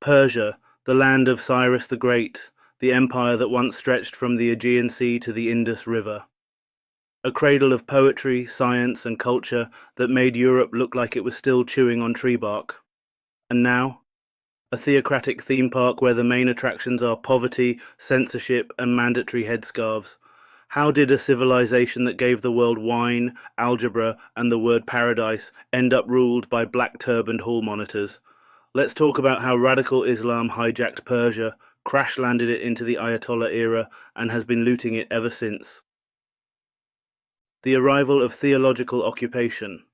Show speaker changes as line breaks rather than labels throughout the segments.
Persia, the land of Cyrus the Great, the empire that once stretched from the Aegean Sea to the Indus River. A cradle of poetry, science, and culture that made Europe look like it was still chewing on tree bark. And now, a theocratic theme park where the main attractions are poverty, censorship, and mandatory headscarves. How did a civilization that gave the world wine, algebra, and the word paradise end up ruled by black-turbaned hall monitors? Let's talk about how radical Islam hijacked Persia, crash-landed it into the Ayatollah era, and has been looting it ever since. The arrival of theological occupation.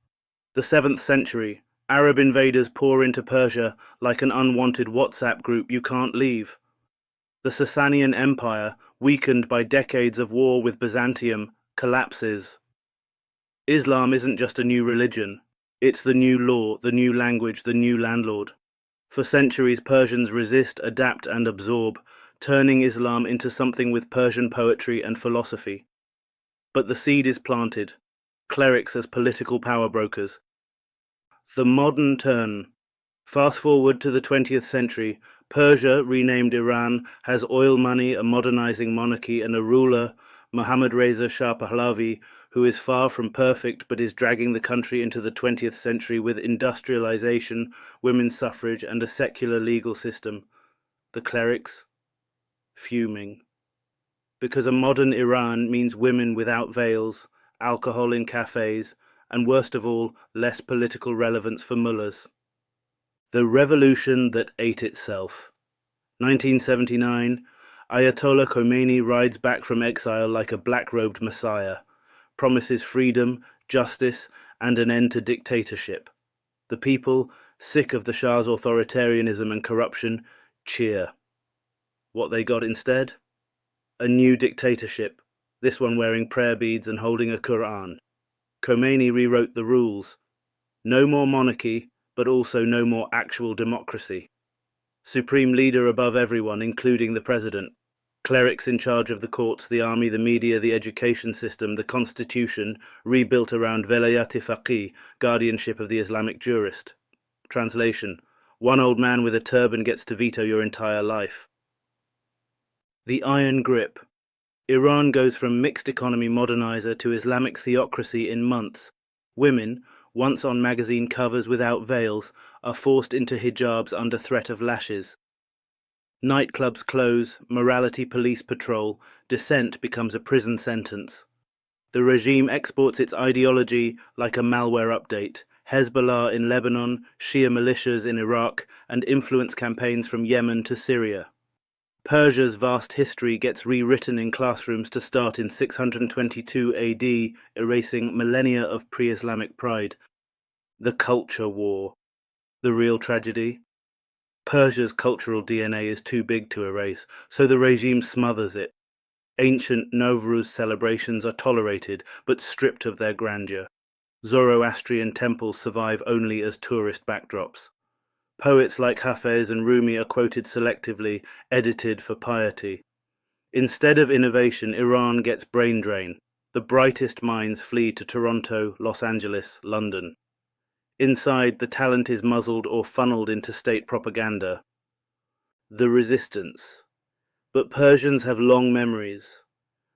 The 7th century. Arab invaders pour into Persia like an unwanted WhatsApp group you can't leave. The Sasanian Empire, weakened by decades of war with Byzantium, collapses. Islam isn't just a new religion. It's the new law, the new language, the new landlord. For centuries, Persians resist, adapt, and absorb, turning Islam into something with Persian poetry and philosophy. But the seed is planted. Clerics as political power brokers. The modern turn. Fast forward to the 20th century, Persia, renamed Iran, has oil money, a modernizing monarchy, and a ruler, Mohammad Reza Shah Pahlavi, who is far from perfect but is dragging the country into the 20th century with industrialization, women's suffrage, and a secular legal system. The clerics? Fuming. Because a modern Iran means women without veils, alcohol in cafes, and worst of all, less political relevance for mullahs. The revolution that ate itself. 1979, Ayatollah Khomeini rides back from exile like a black-robed messiah, promises freedom, justice, and an end to dictatorship. The people, sick of the Shah's authoritarianism and corruption, cheer. What they got instead? A new dictatorship, this one wearing prayer beads and holding a Quran. Khomeini rewrote the rules. No more monarchy, but also no more actual democracy. Supreme leader above everyone, including the president. Clerics in charge of the courts, the army, the media, the education system, the constitution, rebuilt around velayat-i-faqih, guardianship of the Islamic jurist. Translation: one old man with a turban gets to veto your entire life. The iron grip. Iran goes from mixed economy modernizer to Islamic theocracy in months. Women, once on magazine covers without veils, are forced into hijabs under threat of lashes. Nightclubs close, morality police patrol, dissent becomes a prison sentence. The regime exports its ideology like a malware update. Hezbollah in Lebanon, Shia militias in Iraq, and influence campaigns from Yemen to Syria. Persia's vast history gets rewritten in classrooms to start in 622 AD, erasing millennia of pre-Islamic pride. The culture war. The real tragedy? Persia's cultural DNA is too big to erase, so the regime smothers it. Ancient Nowruz celebrations are tolerated, but stripped of their grandeur. Zoroastrian temples survive only as tourist backdrops. Poets like Hafez and Rumi are quoted selectively, edited for piety. Instead of innovation, Iran gets brain drain. The brightest minds flee to Toronto, Los Angeles, London. Inside, the talent is muzzled or funneled into state propaganda. The resistance. But Persians have long memories.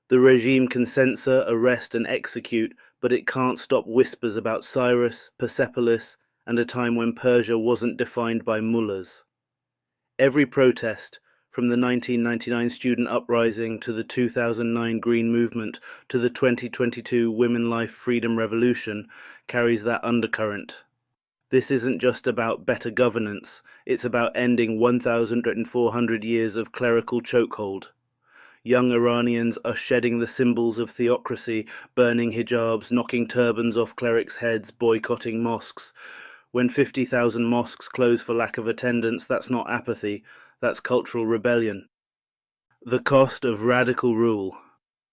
The regime can censor, arrest, and execute, but it can't stop whispers about Cyrus, Persepolis, and a time when Persia wasn't defined by mullahs. Every protest, from the 1999 student uprising to the 2009 Green Movement to the 2022 Women Life Freedom Revolution, carries that undercurrent. This isn't just about better governance, it's about ending 1,400 years of clerical chokehold. Young Iranians are shedding the symbols of theocracy, burning hijabs, knocking turbans off clerics' heads, boycotting mosques. When 50,000 mosques close for lack of attendance, that's not apathy, that's cultural rebellion. The cost of radical rule.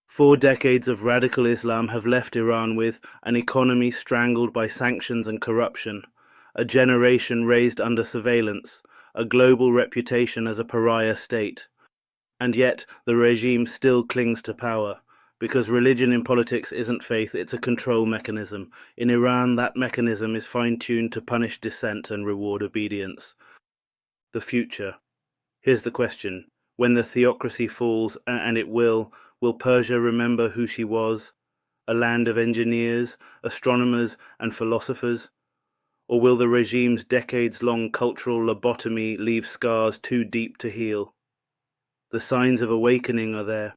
4 decades of radical Islam have left Iran with an economy strangled by sanctions and corruption, a generation raised under surveillance, a global reputation as a pariah state. And yet the regime still clings to power. Because religion in politics isn't faith, it's a control mechanism. In Iran, that mechanism is fine-tuned to punish dissent and reward obedience. The future. Here's the question. When the theocracy falls, and it will Persia remember who she was? A land of engineers, astronomers, and philosophers? Or will the regime's decades-long cultural lobotomy leave scars too deep to heal? The signs of awakening are there.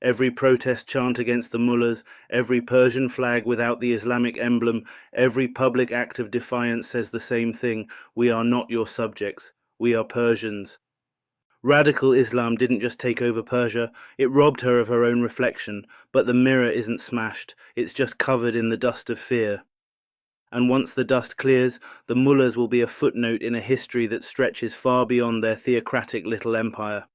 Every protest chant against the mullahs, every Persian flag without the Islamic emblem, every public act of defiance says the same thing: we are not your subjects, we are Persians. Radical Islam didn't just take over Persia, it robbed her of her own reflection, but the mirror isn't smashed, it's just covered in the dust of fear. And once the dust clears, the mullahs will be a footnote in a history that stretches far beyond their theocratic little empire.